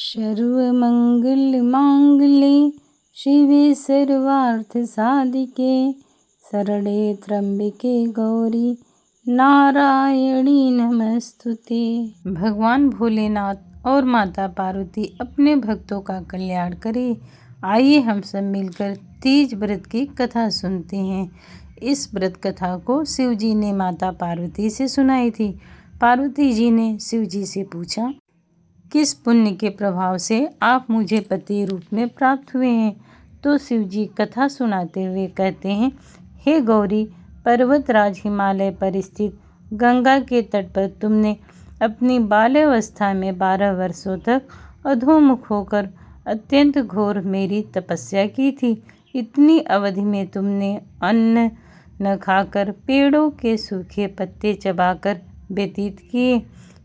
सर्वमङ्गलमाङ्गल्ये शिवे सर्वार्थसाधिके शरणे त्र्यंबके गौरी नारायणी नमस्तुते। भगवान भोलेनाथ और माता पार्वती अपने भक्तों का कल्याण करें। आइए हम सब मिलकर तीज व्रत की कथा सुनते हैं। इस व्रत कथा को शिव जी ने माता पार्वती से सुनाई थी। पार्वती जी ने शिव जी से पूछा, किस पुण्य के प्रभाव से आप मुझे पति रूप में प्राप्त हुए हैं? तो शिव जी कथा सुनाते हुए कहते हैं, हे गौरी, पर्वतराज हिमालय पर स्थित गंगा के तट पर तुमने अपनी बाल्यावस्था में 12 वर्षों तक अधोमुख होकर अत्यंत घोर मेरी तपस्या की थी। इतनी अवधि में तुमने अन्न न खाकर पेड़ों के सूखे पत्ते चबाकर व्यतीत किए।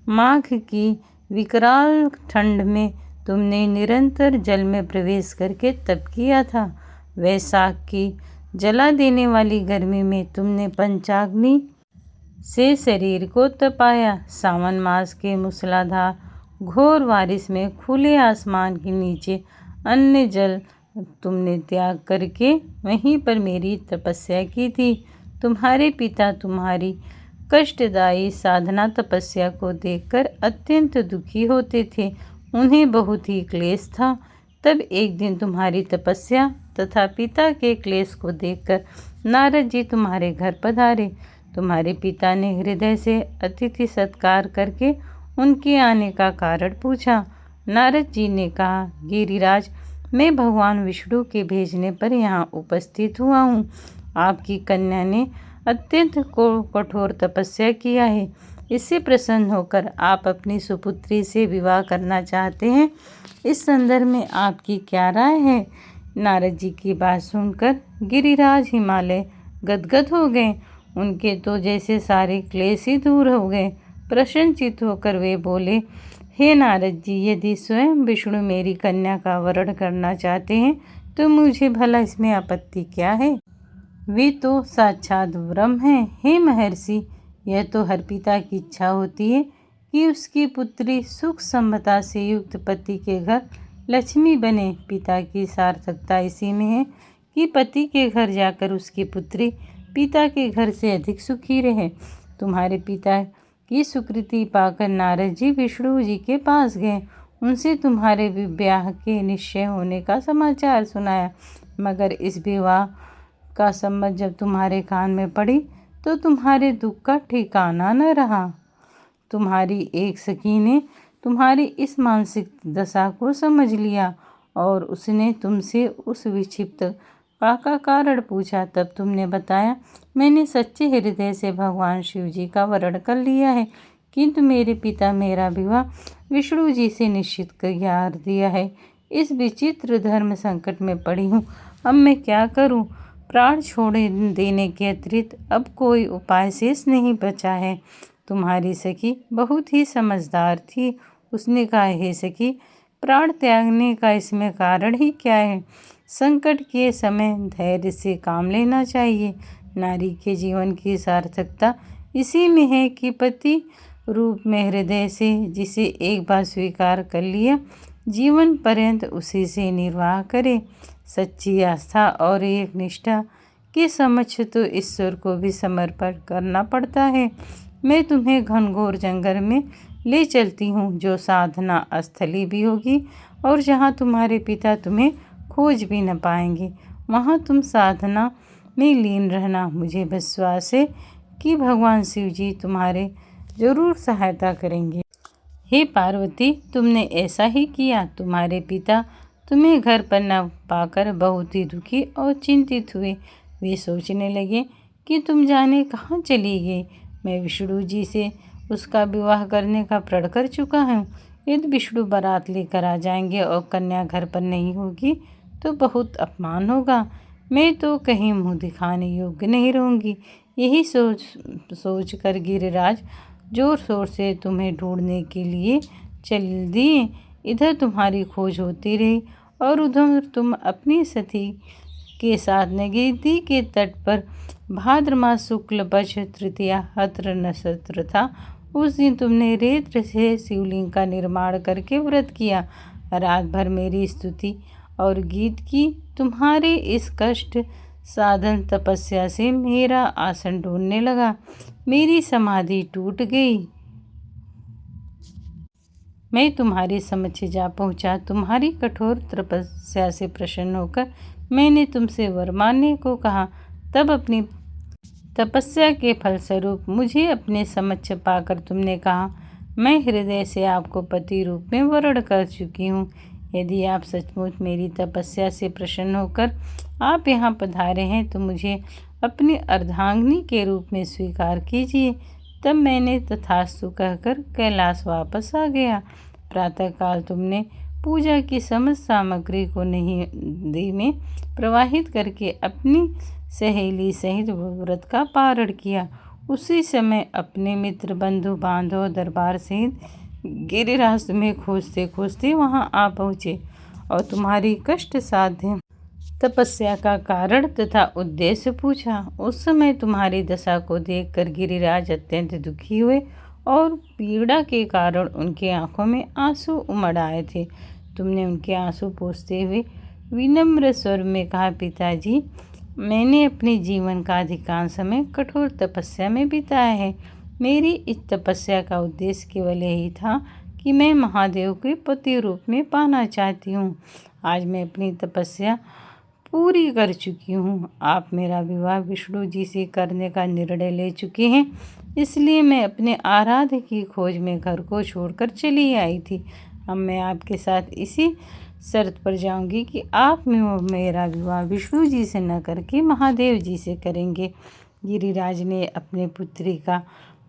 माघ की विकराल ठंड में तुमने निरंतर जल में प्रवेश करके तप किया था। वैशाख की जला देने वाली गर्मी में तुमने पंचाग्नि से शरीर को तपाया। सावन मास के मूसलाधार घोर बारिश में खुले आसमान के नीचे अन्न जल तुमने त्याग करके वहीं पर मेरी तपस्या की थी। तुम्हारे पिता तुम्हारी कष्टदायी साधना तपस्या को देखकर अत्यंत दुखी होते थे। उन्हें बहुत ही क्लेश था। तब एक दिन तुम्हारी तपस्या तथा पिता के क्लेश को देखकर नारद जी तुम्हारे घर पधारे। तुम्हारे पिता ने हृदय से अतिथि सत्कार करके उनके आने का कारण पूछा। नारद जी ने कहा, गिरिराज, मैं भगवान विष्णु के भेजने पर यहाँ उपस्थित हुआ हूँ। आपकी कन्या ने अत्यंत कठोर तपस्या किया है। इससे प्रसन्न होकर आप अपनी सुपुत्री से विवाह करना चाहते हैं। इस संदर्भ में आपकी क्या राय है? नारद जी की बात सुनकर गिरिराज हिमालय गदगद हो गए। उनके तो जैसे सारे क्लेश ही दूर हो गए। प्रसन्नचित्त होकर वे बोले, हे नारद जी, यदि स्वयं विष्णु मेरी कन्या का वरण करना चाहते हैं तो मुझे भला इसमें आपत्ति क्या है? वे तो साक्षात ब्रह्म हैं। हे महर्षि, यह तो हर पिता की इच्छा होती है कि उसकी पुत्री सुख समता से युक्त पति के घर लक्ष्मी बने। पिता की सार्थकता इसी में है कि पति के घर जाकर उसकी पुत्री पिता के घर से अधिक सुखी रहे। तुम्हारे पिता की स्वीकृति पाकर नारद जी विष्णु जी के पास गए। उनसे तुम्हारे विवाह के निश्चय होने का समाचार सुनाया। मगर इस विवाह का सम्मत जब तुम्हारे कान में पड़ी तो तुम्हारे दुख का ठिकाना न रहा। तुम्हारी एक सखी ने तुम्हारी इस मानसिक दशा को समझ लिया और उसने तुमसे उस विक्षिप्त का कारण पूछा। तब तुमने बताया, मैंने सच्चे हृदय से भगवान शिव जी का वरण कर लिया है, किंतु मेरे पिता मेरा विवाह विष्णु जी से निश्चित कर दिया है। इस विचित्र धर्म संकट में पड़ी हूँ। अब मैं क्या करूँ? प्राण छोड़ देने के अतिरिक्त अब कोई उपाय शेष नहीं बचा है। तुम्हारी सखी बहुत ही समझदार थी। उसने कहा, हे सखी, प्राण त्यागने का इसमें कारण ही क्या है? संकट के समय धैर्य से काम लेना चाहिए। नारी के जीवन की सार्थकता इसी में है कि पति रूप में हृदय से जिसे एक बार स्वीकार कर लिया, जीवन पर्यंत उसी से निर्वाह करे। सच्ची आस्था और एक निष्ठा के समक्ष तो ईश्वर को भी समर्पण करना पड़ता है। मैं तुम्हें घनघोर जंगल में ले चलती हूँ, जो साधना स्थली भी होगी और जहाँ तुम्हारे पिता तुम्हें खोज भी न पाएंगे। वहाँ तुम साधना में लीन रहना। मुझे विश्वास है कि भगवान शिव जी तुम्हारे जरूर सहायता करेंगे। हे पार्वती, तुमने ऐसा ही किया। तुम्हारे पिता तुम्हें घर पर न पाकर बहुत ही दुखी और चिंतित हुए। वे सोचने लगे कि तुम जाने कहाँ चली गई। मैं विष्णु जी से उसका विवाह करने का प्रण कर चुका हूँ। यदि विष्णु बारात लेकर आ जाएंगे और कन्या घर पर नहीं होगी तो बहुत अपमान होगा। मैं तो कहीं मुँह दिखाने योग्य नहीं रहूँगी। यही सोच कर गिरिराज जोर शोर से तुम्हें ढूंढने के लिए चल दिए। इधर तुम्हारी खोज होती रही और उधर तुम अपनी सती के साथ नगीदी के तट पर भाद्र मास शुक्ल पक्ष तृतीया हत्र नक्षत्र था। उस दिन तुमने रेत से शिवलिंग का निर्माण करके व्रत किया। रात भर मेरी स्तुति और गीत की। तुम्हारे इस कष्ट साधन तपस्या से मेरा आसन डोलने लगा, मेरी समाधि टूट गई। मैं तुम्हारे समक्ष जा पहुंचा। तुम्हारी कठोर तपस्या से प्रसन्न होकर मैंने तुमसे वर मांगने को कहा। तब अपनी तपस्या के फलस्वरूप मुझे अपने समक्ष पाकर तुमने कहा, मैं हृदय से आपको पति रूप में वर्ण कर चुकी हूँ। यदि आप सचमुच मेरी तपस्या से प्रसन्न होकर आप यहाँ पधारे हैं तो मुझे अपनी अर्धांगिनी के रूप में स्वीकार कीजिए। तब मैंने तथास्तु कहकर कैलाश वापस आ गया। प्रातःकाल तुमने पूजा की समस्त सामग्री को नदी में प्रवाहित करके अपनी सहेली सहित व्रत का पारण किया। उसी समय अपने मित्र बंधु बांधव दरबार सहित गिरिराज में खोजते खोजते वहां आ पहुँचे और तुम्हारी कष्ट साध्य तपस्या का कारण तथा उद्देश्य पूछा। उस समय तुम्हारी दशा को देखकर गिरिराज अत्यंत दुखी हुए और पीड़ा के कारण उनके आंखों में आंसू उमड़ आए थे। तुमने उनके आंसू पोंछते हुए विनम्र स्वर में कहा, पिताजी, मैंने अपने जीवन का अधिकांश समय कठोर तपस्या में बिताया है। मेरी इस तपस्या का उद्देश्य केवल यही था कि मैं महादेव के पति रूप में पाना चाहती हूँ। आज मैं अपनी तपस्या पूरी कर चुकी हूँ। आप मेरा विवाह विष्णु जी से करने का निर्णय ले चुके हैं, इसलिए मैं अपने आराध्य की खोज में घर को छोड़कर चली आई थी। अब मैं आपके साथ इसी शर्त पर जाऊंगी कि आप मेरा विवाह विष्णु जी से न करके महादेव जी से करेंगे। गिरिराज ने अपने पुत्री का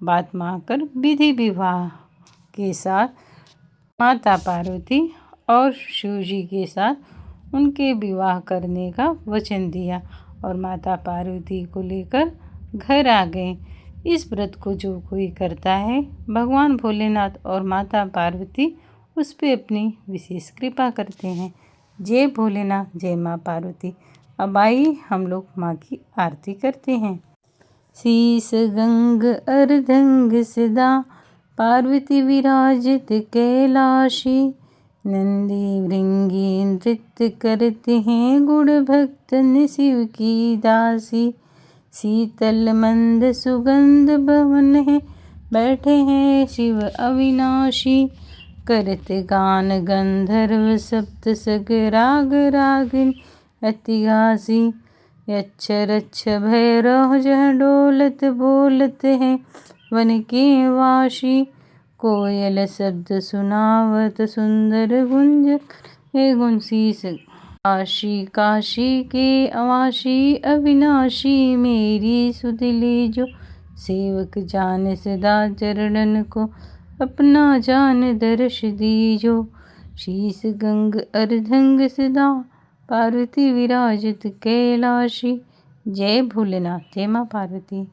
बात मानकर विधि विवाह के साथ माता पार्वती और शिव जी के साथ उनके विवाह करने का वचन दिया और माता पार्वती को लेकर घर आ गए। इस व्रत को जो कोई करता है, भगवान भोलेनाथ और माता पार्वती उस पे अपनी विशेष कृपा करते हैं। जय भोलेनाथ, जय माँ पार्वती। अब आइए हम लोग माँ की आरती करते हैं। शीस गंग अर्धंग सदा पार्वती विराजित कैलाशी, नंदी भृंगी नृत्य करते हैं गुण भक्तन शिव की दासी। शीतल मंद सुगंध भवन है, बैठे हैं शिव अविनाशी। करत गान गंधर्व सप्त सग राग रागिन अतिहासी। यच्छ रच्छ भैरव जह डोलत बोलत है वन के वासी। कोयल शब्द सुनावत सुंदर गुंज है गुंशीस। काशी काशी के अवासी अविनाशी, मेरी सुध लीजो सेवक जान सदा चरणन को अपना जान दर्श दीजो। शीस गंग अर्धंग सदा पार्वती विराजित कैलाशी। जय भोलेनाथ, जय माँ पार्वती।